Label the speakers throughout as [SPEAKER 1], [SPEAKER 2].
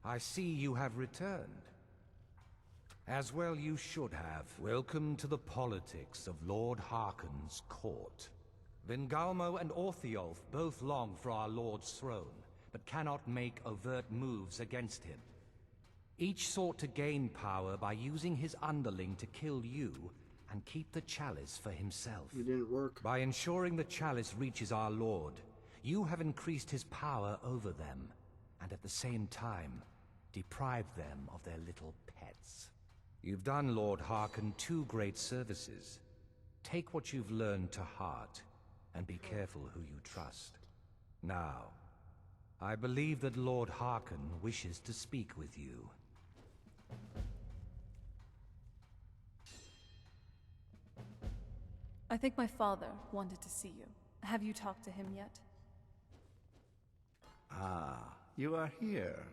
[SPEAKER 1] I see you have returned. As well you should have. Welcome to the politics of Lord Harkon's court. Vengalmo and Orthiolf both long for our Lord's throne, but cannot make overt moves against him. Each sought to gain power by using his underling to kill you and keep the chalice for himself.
[SPEAKER 2] It didn't work.
[SPEAKER 1] By ensuring the chalice reaches our Lord, you have increased his power over them, and at the same time, deprived them of their little pets. You've done Lord Harkon 2 great services. Take what you've learned to heart, and be careful who you trust. Now, I believe that Lord Harkon wishes to speak with you.
[SPEAKER 3] I think my father wanted to see you. Have you talked to him yet?
[SPEAKER 4] Ah, you are here.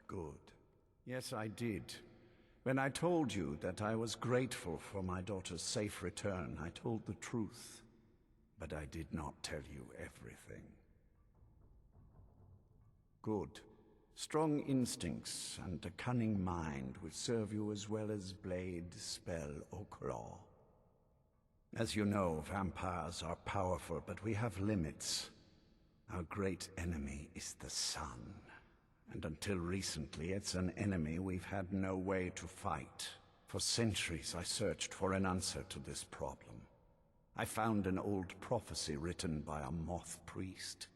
[SPEAKER 4] Good. Yes, I did. When I told you that I was grateful for my daughter's safe return, I told the truth. But I did not tell you everything. Good. Strong instincts and a cunning mind will serve you as well as blade, spell, or claw. As you know, vampires are powerful, but we have limits. Our great enemy is the sun. And until recently, it's an enemy we've had no way to fight. For centuries, I searched for an answer to this problem. I found an old prophecy written by a moth priest.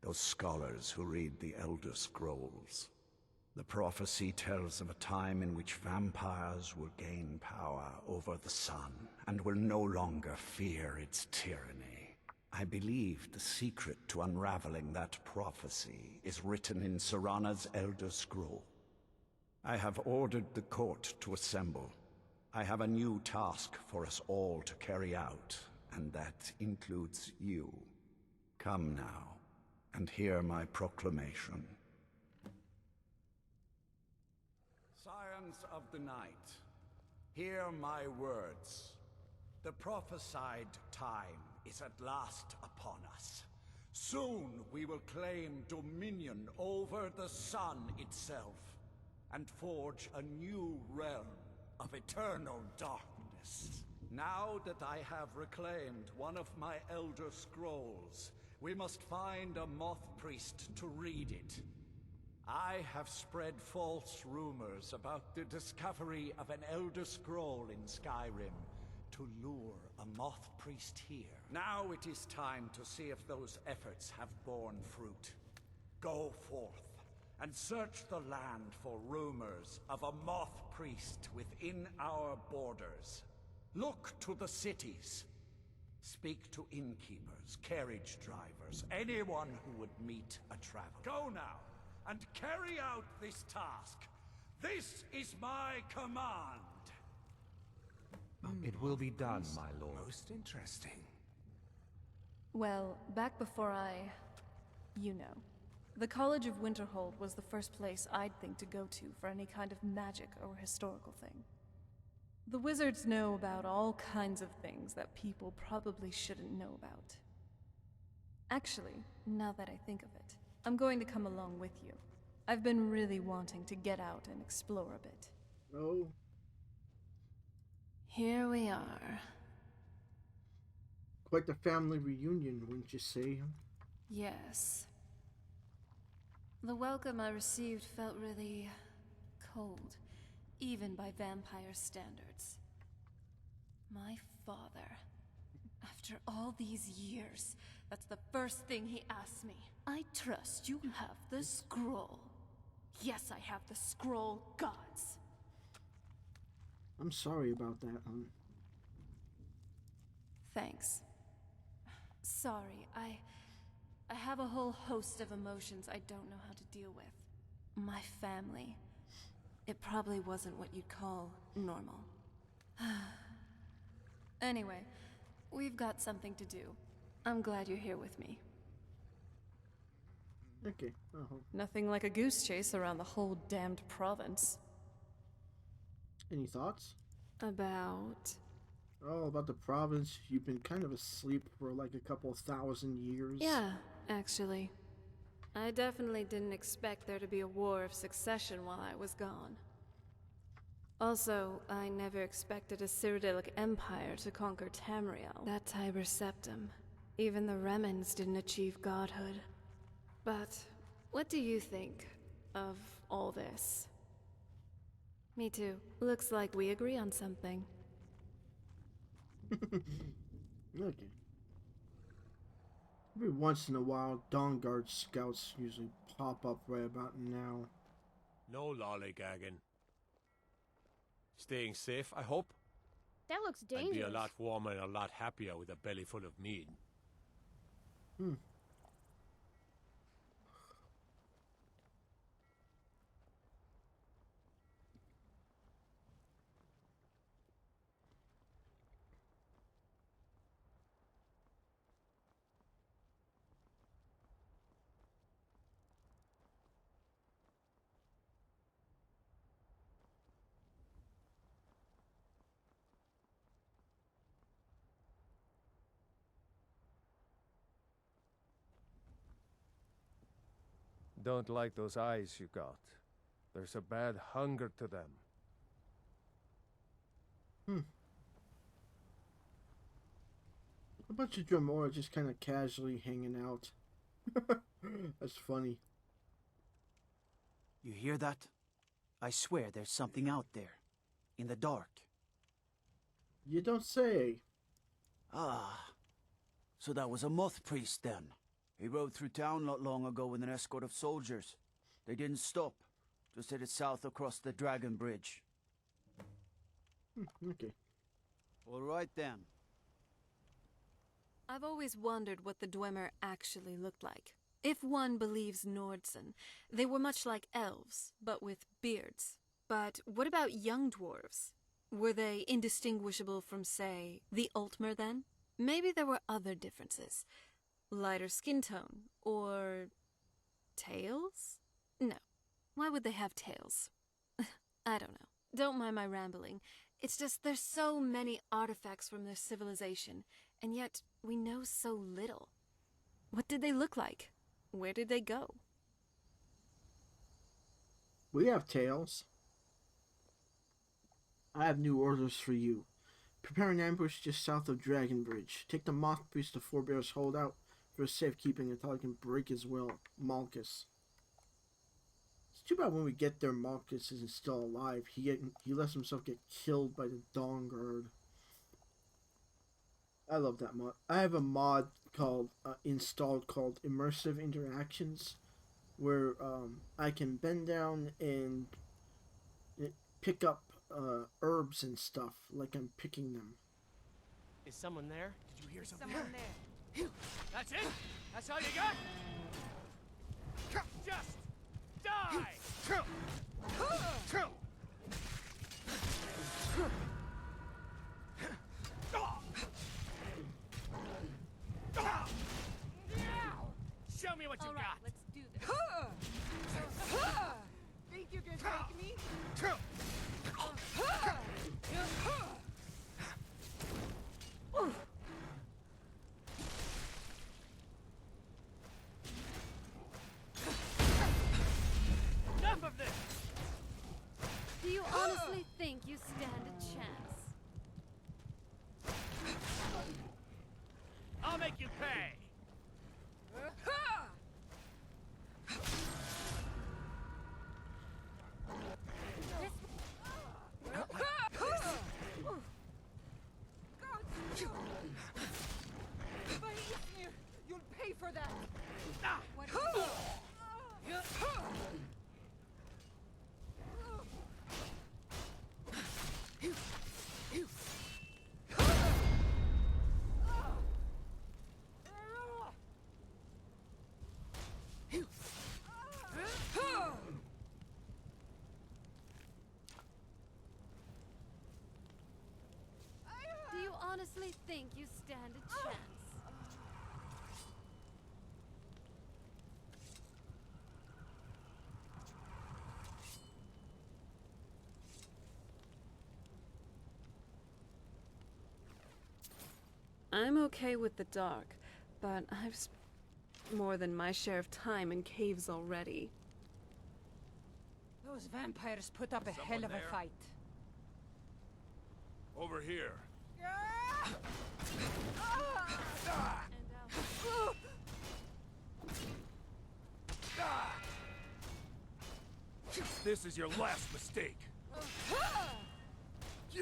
[SPEAKER 4] Those scholars who read the Elder Scrolls. The prophecy tells of a time in which vampires will gain power over the sun and will no longer fear its tyranny. I believe the secret to unraveling that prophecy is written in Serana's Elder Scroll. I have ordered the court to assemble. I have a new task for us all to carry out, and that includes you. Come now, and hear my proclamation. Scions of the night, hear my words. The prophesied time is at last upon us. Soon we will claim dominion over the sun itself, and forge a new realm of eternal darkness. Now that I have reclaimed one of my Elder Scrolls, we must find a moth priest to read it. I have spread false rumors about the discovery of an Elder Scroll in Skyrim to lure a moth priest here. Now it is time to see if those efforts have borne fruit. Go forth and search the land for rumors of a moth priest within our borders. Look to the cities. Speak to innkeepers, carriage drivers, anyone who would meet a traveler. Go now, and carry out this task. This is my command.
[SPEAKER 1] It will be done, my lord.
[SPEAKER 5] Most interesting.
[SPEAKER 3] Well, back before you know. The College of Winterhold was the first place I'd think to go to for any kind of magic or historical thing. The wizards know about all kinds of things that people probably shouldn't know about. Actually, now that I think of it, I'm going to come along with you. I've been really wanting to get out and explore a bit.
[SPEAKER 2] Oh.
[SPEAKER 3] Here we are.
[SPEAKER 2] Quite the family reunion, wouldn't you say?
[SPEAKER 3] Yes. The welcome I received felt really cold, even by vampire standards. My father, after all these years, that's the first thing he asked me. I trust you have the scroll. Yes, I have the scroll, gods.
[SPEAKER 2] I'm sorry about that,
[SPEAKER 3] Thanks. Sorry, I have a whole host of emotions I don't know how to deal with. My family. It probably wasn't what you'd call normal. Anyway, we've got something to do. I'm glad you're here with me.
[SPEAKER 2] Okay.
[SPEAKER 3] Nothing like a goose chase around the whole damned province.
[SPEAKER 2] Any thoughts?
[SPEAKER 3] About...
[SPEAKER 2] Oh, about the province. You've been kind of asleep for like a couple 1,000 years.
[SPEAKER 3] Yeah, actually. I definitely didn't expect there to be a war of succession while I was gone. Also, I never expected a Cyrodiilic empire to conquer Tamriel, that Tiber Septum. Even the Remnants didn't achieve godhood. But what do you think of all this? Me too. Looks like we agree on something.
[SPEAKER 2] Okay. Every once in a while, Dawnguard scouts usually pop up right about now.
[SPEAKER 5] No lollygagging. Staying safe, I hope.
[SPEAKER 6] That looks dangerous.
[SPEAKER 5] And be a lot warmer and a lot happier with a belly full of mead. Don't like those eyes you got. There's a bad hunger to them.
[SPEAKER 2] A bunch of Dremora just kind of casually hanging out. That's funny.
[SPEAKER 7] You hear that? I swear there's something out there. In the dark.
[SPEAKER 2] You don't say.
[SPEAKER 7] Ah. So that was a moth priest then. He rode through town not long ago with an escort of soldiers. They didn't stop. Just headed south across the Dragon Bridge.
[SPEAKER 2] Okay.
[SPEAKER 7] All right then.
[SPEAKER 3] I've always wondered what the Dwemer actually looked like. If one believes Nordsen, they were much like elves, but with beards. But what about young dwarves? Were they indistinguishable from, say, the Altmer then? Maybe there were other differences. Lighter skin tone, or tails? No. Why would they have tails? I don't know. Don't mind my rambling. It's just there's so many artifacts from their civilization, and yet we know so little. What did they look like? Where did they go?
[SPEAKER 2] We have tails. I have new orders for you. Prepare an ambush just south of Dragon Bridge. Take the Moth Priest to Forebear's holdout for safekeeping until I can break his will, Malchus. It's too bad when we get there Malchus isn't still alive. He lets himself get killed by the Dawnguard. I love that mod. I have a mod called installed called Immersive Interactions, where I can bend down and pick up herbs and stuff like I'm picking them.
[SPEAKER 8] Is someone there? Did you hear something?
[SPEAKER 6] Someone there.
[SPEAKER 8] That's it? That's all you got? Just die! Show me what you
[SPEAKER 6] All right,
[SPEAKER 8] got!
[SPEAKER 6] let's do this. Think you can take me?
[SPEAKER 8] Enough of this!
[SPEAKER 3] Do you honestly think you stand a chance?
[SPEAKER 8] I'll make you pay!
[SPEAKER 6] You'll pay for that. What?
[SPEAKER 3] Do you honestly think you stand a chance? I'm okay with the dark, but
[SPEAKER 9] more than my share of time in caves already.
[SPEAKER 6] Those vampires put up a hell of a fight.
[SPEAKER 8] Over here. This is your last mistake.
[SPEAKER 6] Do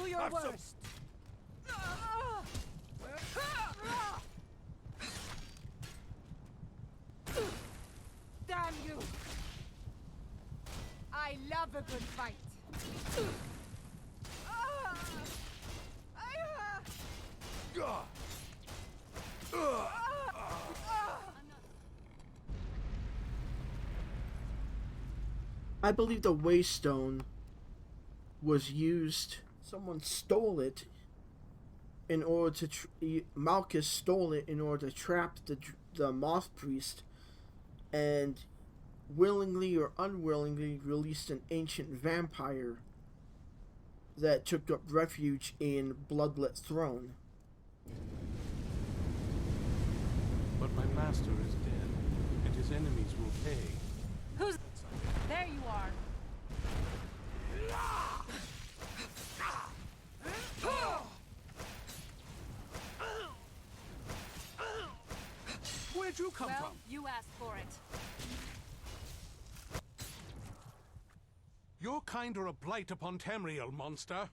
[SPEAKER 6] your worst. Damn you! I love a good fight.
[SPEAKER 2] I believe the Waystone was used. Someone stole it in order to. Malchus stole it in order to trap the Moth Priest, and willingly or unwillingly released an ancient vampire that took up refuge in Bloodlet Throne.
[SPEAKER 10] But my master is dead, and his enemies will pay.
[SPEAKER 6] Who's... There you are.
[SPEAKER 8] Where'd you come from?
[SPEAKER 6] You asked for it.
[SPEAKER 10] Your kind are a blight upon Tamriel, monster.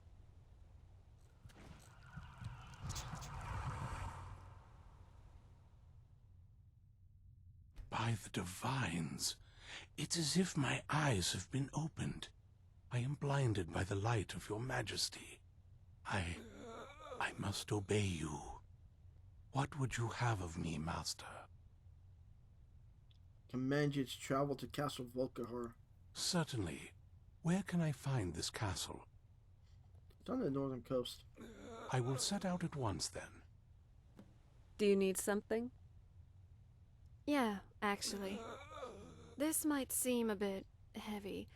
[SPEAKER 10] By the divines, it's as if my eyes have been opened. I am blinded by the light of your majesty. I must obey you. What would you have of me, master?
[SPEAKER 2] Command you to travel to Castle Volkihar.
[SPEAKER 10] Certainly. Where can I find this castle?
[SPEAKER 2] It's on the northern coast.
[SPEAKER 10] I will set out at once, then.
[SPEAKER 9] Do you need something?
[SPEAKER 3] Yeah, actually. This might seem a bit heavy,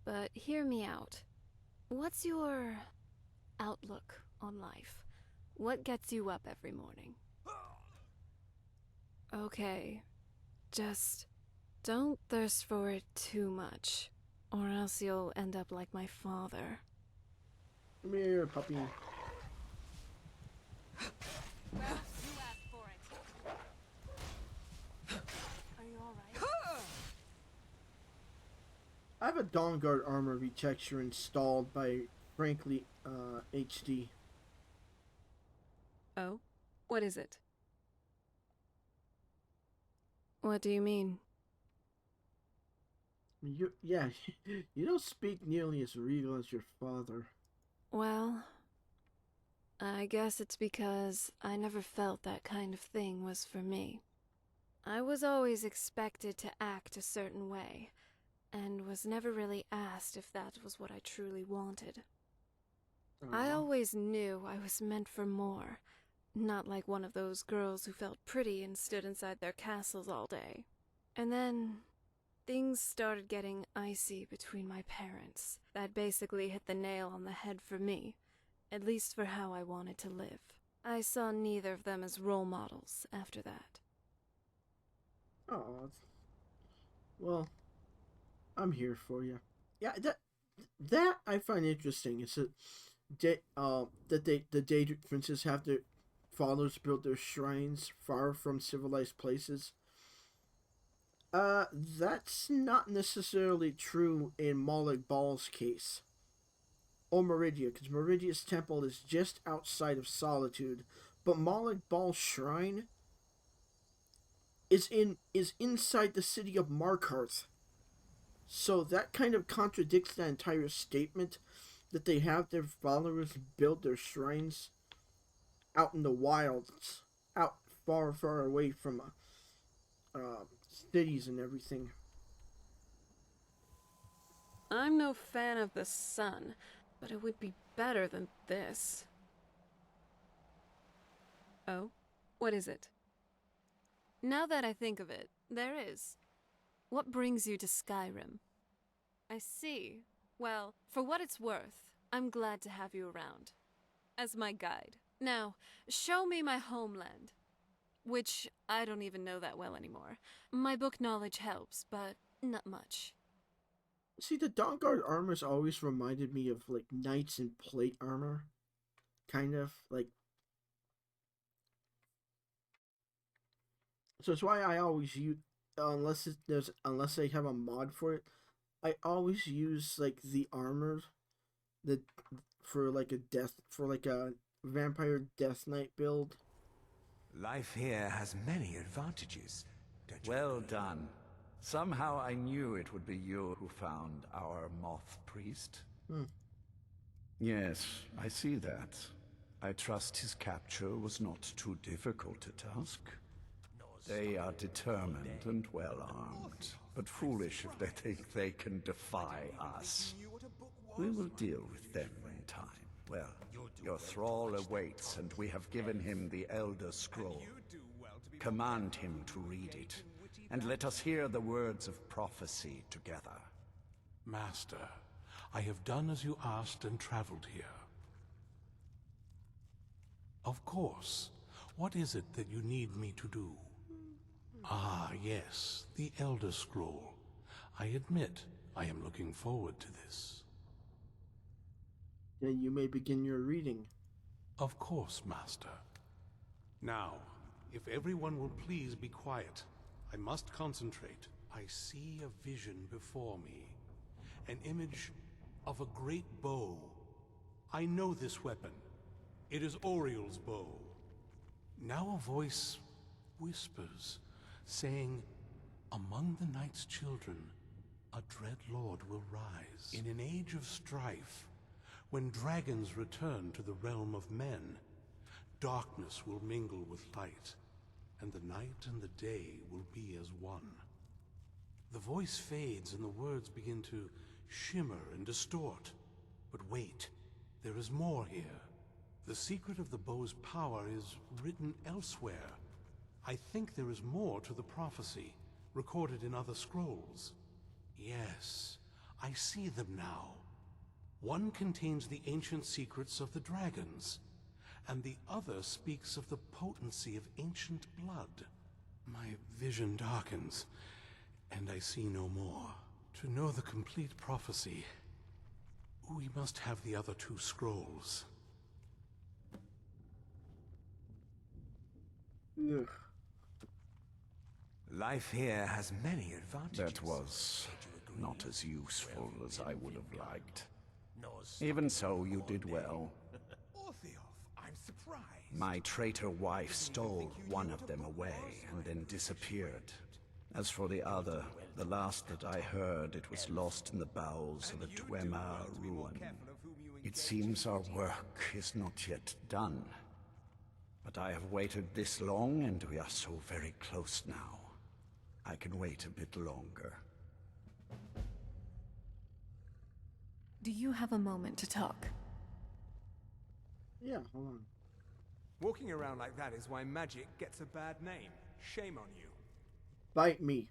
[SPEAKER 3] but hear me out. What's your outlook on life? What gets you up every morning? Okay, just don't thirst for it too much, or else you'll end up like my father.
[SPEAKER 2] Come here, puppy.
[SPEAKER 6] Well, you asked for it. Are you alright?
[SPEAKER 2] I have a Dawnguard armor retexture installed by Frankly HD.
[SPEAKER 9] Oh? What is it?
[SPEAKER 3] What do you mean?
[SPEAKER 2] You don't speak nearly as regal as your father.
[SPEAKER 3] Well, I guess it's because I never felt that kind of thing was for me. I was always expected to act a certain way, and was never really asked if that was what I truly wanted. I always knew I was meant for more, not like one of those girls who felt pretty and stood inside their castles all day. And then things started getting icy between my parents. That basically hit the nail on the head for me, at least for how I wanted to live. I saw neither of them as role models after that.
[SPEAKER 2] Oh, well, I'm here for you. Yeah, that I find interesting. Is that the Daedric princes have their fathers build their shrines far from civilized places. That's not necessarily true in Malik Bal's case. Or Meridia, because Meridia's temple is just outside of Solitude, but Malik Bal's shrine is inside the city of Markarth. So that kind of contradicts that entire statement that they have their followers build their shrines out in the wilds, out far, far away from cities and everything.
[SPEAKER 9] I'm no fan of the sun, but it would be better than this. Oh? What is it?
[SPEAKER 3] Now that I think of it, there is. What brings you to Skyrim? I see. Well, for what it's worth, I'm glad to have you around. As my guide.
[SPEAKER 9] Now, show me my homeland. Which I don't even know that well anymore. My book knowledge helps, but not much.
[SPEAKER 2] See, the Dawnguard armors always reminded me of like knights in plate armor, kind of like. So it's why I always use, unless they have a mod for it, I always use like the armor, that for like a vampire death knight build.
[SPEAKER 1] Life here has many advantages. Don't you
[SPEAKER 4] Well
[SPEAKER 1] agree?
[SPEAKER 4] done. Somehow I knew it would be you who found our moth priest. Yes, I see that. I trust his capture was not too difficult a task. They are determined and well-armed, but foolish if they think they can defy us. We will deal with them in time. Well, your thrall awaits, and we have given him the Elder Scroll. Command him to read it, and let us hear the words of prophecy together.
[SPEAKER 10] Master, I have done as you asked and traveled here. Of course. What is it that you need me to do? Ah, yes, the Elder Scroll. I admit, I am looking forward to this.
[SPEAKER 2] Then you may begin your reading.
[SPEAKER 10] Of course, Master. Now, if everyone will please be quiet, I must concentrate. I see a vision before me. An image of a great bow. I know this weapon. It is Oriel's bow. Now a voice whispers, saying, among the night's children, a dread lord will rise. In an age of strife, when dragons return to the realm of men, darkness will mingle with light, and the night and the day will be as one. The voice fades and the words begin to shimmer and distort. But wait, there is more here. The secret of the bow's power is written elsewhere. I think there is more to the prophecy, recorded in other scrolls. Yes, I see them now. One contains the ancient secrets of the dragons, and the other speaks of the potency of ancient blood. My vision darkens, and I see no more. To know the complete prophecy, we must have the other two scrolls.
[SPEAKER 2] Ugh.
[SPEAKER 1] Life here has many advantages.
[SPEAKER 4] That was not as useful as I would have liked. Even so, you did well.
[SPEAKER 8] I'm surprised.
[SPEAKER 4] My traitor wife stole one of them away and then disappeared. As for the other, the last that I heard, it was lost in the bowels of the Dwemer ruin. It seems our work is not yet done. But I have waited this long, and we are so very close now. I can wait a bit longer.
[SPEAKER 3] Do you have a moment to talk?
[SPEAKER 2] Yeah, hold on.
[SPEAKER 6] Walking around like that is why magic gets a bad name. Shame on you.
[SPEAKER 2] Bite me.